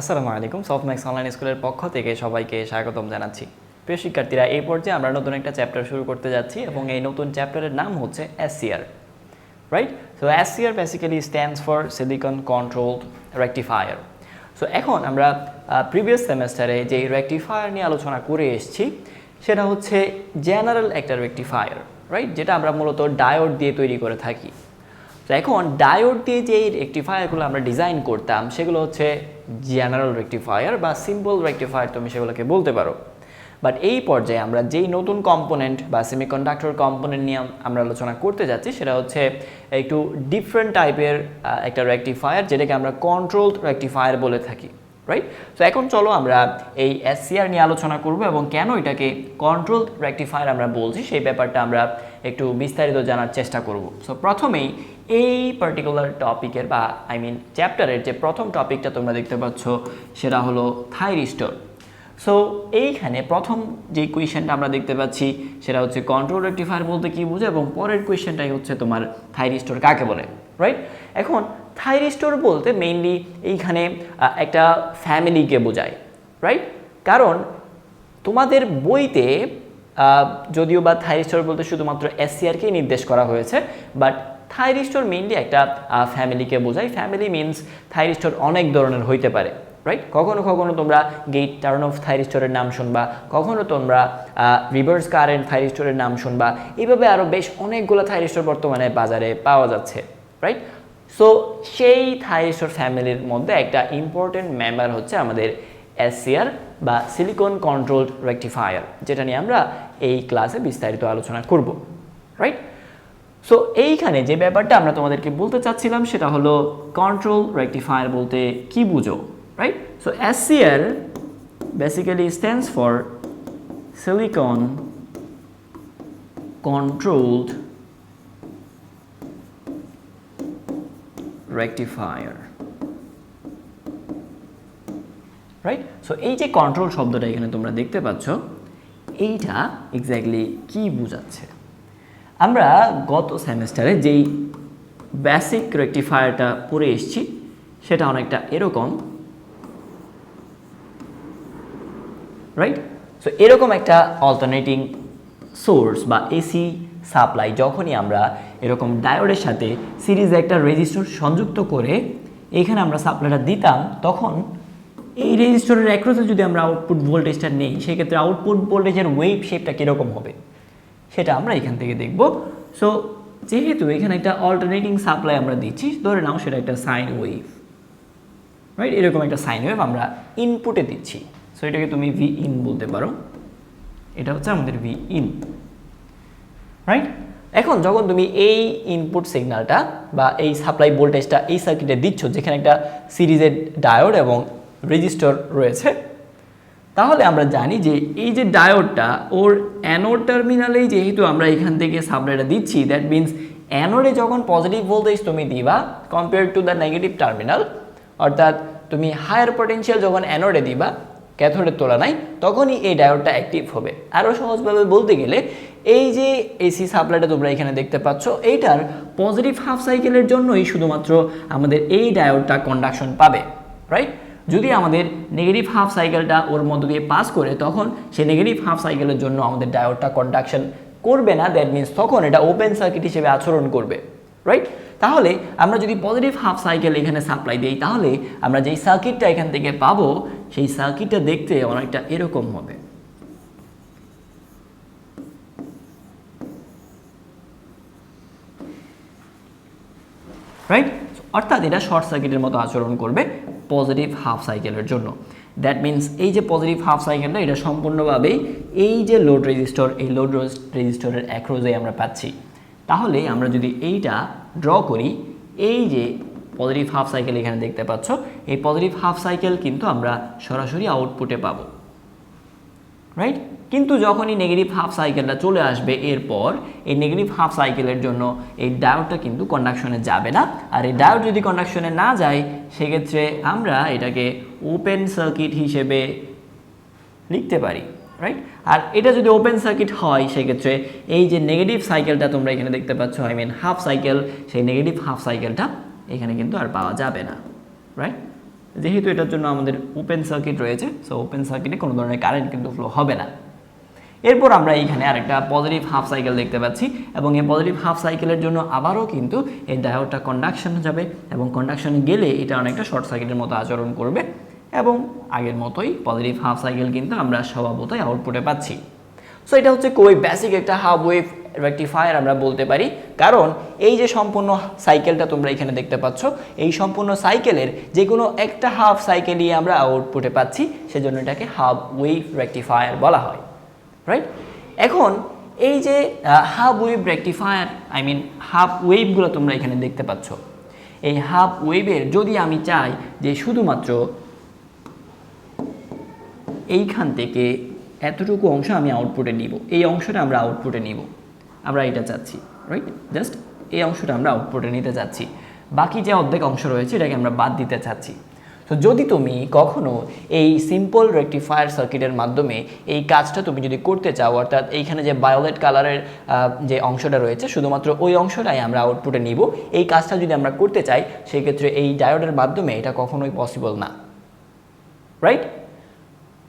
আসসালামু আলাইকুম। Softmax online স্কুলের পক্ষ থেকে সবাইকে স্বাগতম জানাচ্ছি। প্রিয় শিক্ষার্থীরা, এই পর্যায়ে আমরা নতুন একটা চ্যাপ্টার শুরু করতে যাচ্ছি এবং এই নতুন চ্যাপ্টারের নাম হচ্ছে SCR, right? So SCR basically stands for silicon controlled rectifier. So এখন আমরা প্রিভিয়াস সেমেস্টারে যে রেকটিফায়ার নিয়ে আলোচনা করে এসেছি সেটা হচ্ছে জেনারেল একটা রেকটিফায়ার, রাইট? যেটা আমরা মূলত ডায়োড দিয়ে তৈরি করে থাকি। তো এখন ডায়োড দিয়ে যে রেকটিফায়ারগুলো আমরা ডিজাইন করতাম সেগুলো হচ্ছে জেনারেল রেকটিফায়ার বা সিম্পল রেকটিফায়ার, তুমি সেগুলোকে বলতে পারো। বাট এই পর্যায়ে আমরা যেই নতুন কম্পোনেন্ট বা সেমিকন্ডাক্টর কম্পোনেন্ট নিয়ে আমরা আলোচনা করতে যাচ্ছি সেটা হচ্ছে একটু ডিফারেন্ট টাইপের একটা রেকটিফায়ার, যেটাকে আমরা কন্ট্রোলড রেকটিফায়ার বলে থাকি, রাইট? তো এখন চলো আমরা এই SCR নিয়ে আলোচনা করব এবং কেন এটাকে কন্ট্রোলড রেকটিফায়ার আমরা বলছি সেই ব্যাপারটা আমরা একটু বিস্তারিত জানার চেষ্টা করব। সো প্রথমেই এই পার্টিকুলার টপিকের বা চ্যাপ্টারের যে প্রথম টপিকটা তোমরা দেখতে পাচ্ছ সেটা হলো থাইরিস্টর। সো এইখানে প্রথম যে কোয়েশ্চেনটা আমরা দেখতে পাচ্ছি সেটা হচ্ছে কন্ট্রোল রেকটিফায়ার বলতে কি বোঝো, এবং পরের কোয়েশ্চেনটাই হচ্ছে তোমার থাইরিস্টর কাকে বলে, রাইট? এখন থাইরিস্টর বলতে মেইনলি এইখানে একটা ফ্যামিলিকে বোঝায়, রাইট? কারণ তোমাদের বইতে যদিও বা থাইরিস্টর বলতে শুধুমাত্র SCRকেই নির্দেশ করা হয়েছে, বাট থাইরিস্টর মেইনলি একটা ফ্যামিলিকে বোঝায়। ফ্যামিলি মিনস থাইরিস্টর অনেক ধরনের হইতে পারে, রাইট? কখনো কখনো তোমরা গেট টার্ন অফ থাইরিস্টরের নাম শুনবা, কখনো তোমরা রিভার্স কারেন্ট থাইরিস্টরের নাম শুনবা। এইভাবে আরও বেশ অনেকগুলো থাইরিস্টর বর্তমানে বাজারে পাওয়া যাচ্ছে, রাইট? সো সেই থাইরিস্টর ফ্যামিলির মধ্যে একটা ইম্পর্টেন্ট মেম্বার হচ্ছে আমাদের SCR বা সিলিকন কন্ট্রোলড রেকটিফায়ার, যেটা নিয়ে আমরা এই ক্লাসে বিস্তারিত আলোচনা করব, রাইট? সো এইখানে যে ব্যাপারটা আমরা তোমাদেরকে বলতে চাচ্ছিলাম সেটা হলো কন্ট্রোল রেকটিফায়ার বলতে কি বুঝো, right? So SCR basically stands for silicon controlled rectifier, right? So এই যে কন্ট্রোল শব্দটা এখানে তোমরা দেখতে পাচ্ছ, এইটা এক্স্যাক্টলি কি বোঝাচ্ছে? আমরা গত সেমেস্টারে যেই বেসিক রেকটিফায়ারটা পড়ে এসেছি সেটা অনেকটা এরকম, রাইট? সো এরকম একটা অল্টারনেটিং সোর্স বা এসি সাপ্লাই যখনই আমরা এরকম ডায়োডের সাথে সিরিজে একটা রেজিস্টর সংযুক্ত করে এখানে আমরা সাপ্লাইটা দিতাম, তখন এই রেজিস্টরের অ্যাক্রসে যদি আমরা আউটপুট ভোল্টেজটা নেই সেক্ষেত্রে আউটপুট ভোল্টেজের ওয়েভ শেপটা কীরকম হবে সেটা আমরা এখান থেকে দেখব। সো যেহেতু এখানে একটা অল্টারনেটিং সাপ্লাই আমরা দিচ্ছি, ধরে নাও সেটা একটা সাইন ওয়েভ, রাইট? এরকম একটা সাইন ওয়েভ আমরা ইনপুটে দিচ্ছি। সো এটাকে তুমি ভি ইন বলতে পারো, এটা হচ্ছে আমাদের ভি ইন, রাইট? এখন যখন তুমি এই ইনপুট সিগন্যালটা বা এই সাপ্লাই ভোল্টেজটা এই সার্কিটে দিচ্ছ যেখানে একটা সিরিজের ডায়োড এবং রেজিস্টর রয়েছে, তাহলে আমরা জানি যে এই যে ডায়োডটা ওর অ্যানোড টার্মিনালেই যেহেতু আমরা এখান থেকে সাপ্লাইটা দিচ্ছি, দ্যাট মিনস অ্যানোডে যখন পজিটিভ ভোল্টেজ তুমি দিবা compare to the negative terminal, অর্থাৎ তুমি হায়ার পটেনশিয়াল যখন অ্যানোডে দিবা ক্যাথোডের তুলনায়, তখনই এই ডায়োডটা অ্যাক্টিভ হবে। আরও সহজভাবে বলতে গেলে এই যে এসি সাপ্লাইটা তোমরা এখানে দেখতে পাচ্ছ, এইটার পজিটিভ হাফ সাইকেলের জন্যই শুধুমাত্র আমাদের এই ডায়োডটা কন্ডাকশন পাবে, রাইট? যদি আমাদের নেগেটিভ হাফ সাইকেলটা ওর মধ্য দিয়ে পাস করে, তখন সেই নেগেটিভ হাফ সাইকেলের জন্য আমাদের ডায়োডটা কন্ডাকশন করবে না, দ্যাট মিনস তখন এটা ওপেন সার্কিট হিসেবে আচরণ করবে, রাইট? তাহলে আমরা যদি পজিটিভ হাফ সাইকেল এখানে সাপ্লাই দিই, তাহলে আমরা যেই সার্কিটটা এখান থেকে পাবো সেই সার্কিটটা দেখতে অনেকটা এরকম হবে, রাইট? অর্থাৎ এটা শর্ট সার্কিটের মতো আচরণ করবে পজিটিভ হাফ সাইকেলের জন্য। দ্যাট মিনস এই যে পজিটিভ হাফ সাইকেলটা এটা সম্পূর্ণভাবেই এই যে লোড রেজিস্টর, এই লোড রেজিস্টরের অ্যাক্রসে আমরা পাচ্ছি। তাহলে আমরা যদি এইটা ড্র করি, এই যে পজিটিভ হাফ সাইকেল এখানে দেখতে পাচ্ছ, এই পজিটিভ হাফ সাইকেল কিন্তু আমরা সরাসরি আউটপুটে পাবো, রাইট? কিন্তু যখনই নেগেটিভ হাফ সাইকেলটা চলে আসবে এরপর এই নেগেটিভ হাফ সাইকেলের জন্য এই ডায়োডটা কিন্তু কন্ডাকশনে যাবে না। আর এই ডায়োড যদি কন্ডাকশনে না যায় সেক্ষেত্রে আমরা এটাকে ওপেন সার্কিট হিসেবে লিখতে পারি, রাইট? আর এটা যদি ওপেন সার্কিট হয় সেক্ষেত্রে এই যে নেগেটিভ সাইকেলটা তোমরা এখানে দেখতে পাচ্ছ, হাফ সাইকেল, সেই নেগেটিভ হাফ সাইকেলটা এখানে কিন্তু আর পাওয়া যাবে না, রাইট? যেহেতু এটার জন্য আমাদের ওপেন সার্কিট রয়েছে, সো ওপেন সার্কিটে কোনো ধরনের কারেন্ট কিন্তু ফ্লো হবে না। এরপর আমরা এইখানে আরেকটা পজিটিভ হাফ সাইকেল দেখতে পাচ্ছি, এবং এই পজিটিভ হাফ সাইকেলের জন্য আবারও কিন্তু এই ডায়োডটা কন্ডাকশনে যাবে, এবং কন্ডাকশনে গেলে এটা অনেকটা শর্ট সার্কিটের মতো আচরণ করবে, এবং আগের মতোই পজিটিভ হাফ সাইকেল কিন্তু আমরা স্বভাবতই আউটপুটে পাচ্ছি। সো এটা হচ্ছে খুবই বেসিক একটা হাফ ওয়েভ রেকটিফায়ার আমরা বলতে পারি, কারণ এই যে সম্পূর্ণ সাইকেলটা তোমরা এখানে দেখতে পাচ্ছ, এই সম্পূর্ণ সাইকেলের যে কোনো একটা হাফ সাইকেলই আমরা আউটপুটে পাচ্ছি, সেজন্য এটাকে হাফ ওয়েভ রেকটিফায়ার বলা হয়, রাইট? এখন এই যে হাফ ওয়েভ রেকটিফায়ার, হাফ ওয়েভগুলো তোমরা এখানে দেখতে পাচ্ছ, এই হাফ ওয়েভের যদি আমি চাই যে শুধুমাত্র এইখান থেকে এতটুকু অংশ আমি আউটপুটে নিব, এই অংশটা আমরা আউটপুটে নিব, আমরা এটা চাচ্ছি, রাইট? জাস্ট এই অংশটা আমরা আউটপুটে নিতে চাচ্ছি, বাকি যে অর্ধেক অংশ রয়েছে এটাকে আমরা বাদ দিতে চাচ্ছি। তো যদি তুমি কখনো এই সিম্পল রেকটিফায়ার সার্কিটের মাধ্যমে এই কাজটা তুমি যদি করতে চাও, অর্থাৎ এইখানে যে ভায়োলেট কালারের যে অংশটা রয়েছে শুধুমাত্র ওই অংশটাই আমরা আউটপুটে নিব, এই কাজটা যদি আমরা করতে চাই, সেক্ষেত্রে এই ডায়োডের মাধ্যমে এটা কখনোই পসিবল না, রাইট?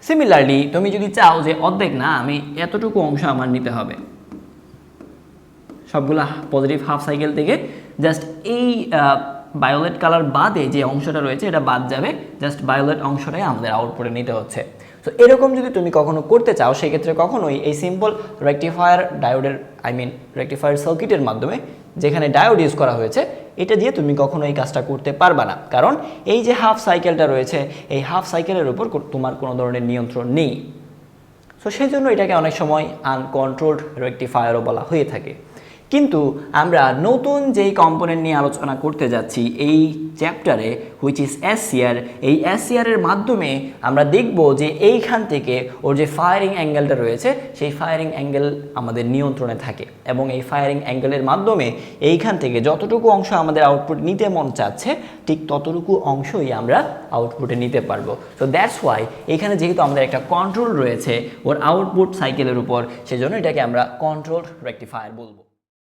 সিমিলারলি তুমি যদি চাও যে অর্ধেক না, আমি এতটুকু অংশ আমার নিতে হবে, সবগুলা পজিটিভ হাফ সাইকেল থেকে জাস্ট এই ভায়োলেট কালার বাদে যে অংশটা রয়েছে এটা বাদ যাবে, জাস্ট ভায়োলেট অংশটাই আমাদের আউটপুটে নিতে হচ্ছে। তো এরকম যদি তুমি কখনো করতে চাও, সেক্ষেত্রে কখনোই এই সিম্পল রেকটিফায়ার ডায়োডের রেকটিফায়ার সার্কিটের মাধ্যমে যেখানে ডায়োড ইউজ করা হয়েছে, এটা দিয়ে তুমি কখনো এই কাজটা করতে পারবা না, কারণ এই যে হাফ সাইকেলটা রয়েছে, এই হাফ সাইকেলের উপর তোমার কোনো ধরনের নিয়ন্ত্রণ নেই। সো সেই জন্য এটাকে অনেক সময় আনকন্ট্রোলড রেকটিফায়ারও বলা হয়ে থাকে। কিন্তু আমরা নতুন যেই কম্পোনেন্ট নিয়ে আলোচনা করতে যাচ্ছি এই চ্যাপ্টারে, হুইচ ইজ এসসিআর, এই এসসিআরের মাধ্যমে আমরা দেখব যে এইখান থেকে ওর যে ফায়ারিং অ্যাঙ্গেলটা রয়েছে, সেই ফায়ারিং অ্যাঙ্গেল আমাদের নিয়ন্ত্রণে থাকে, এবং এই ফায়ারিং অ্যাঙ্গেলের মাধ্যমে এইখান থেকে যতটুকু অংশ আমাদের আউটপুট নিতে মন চাচ্ছে, ঠিক ততটুকু অংশই আমরা আউটপুটে নিতে পারবো। সো দ্যাটস ওয়াই এখানে যেহেতু আমাদের একটা কন্ট্রোল রয়েছে ওর আউটপুট সাইকেলের উপর, সেজন্য এটাকে আমরা কন্ট্রোলড রেকটিফায়ার বলবো।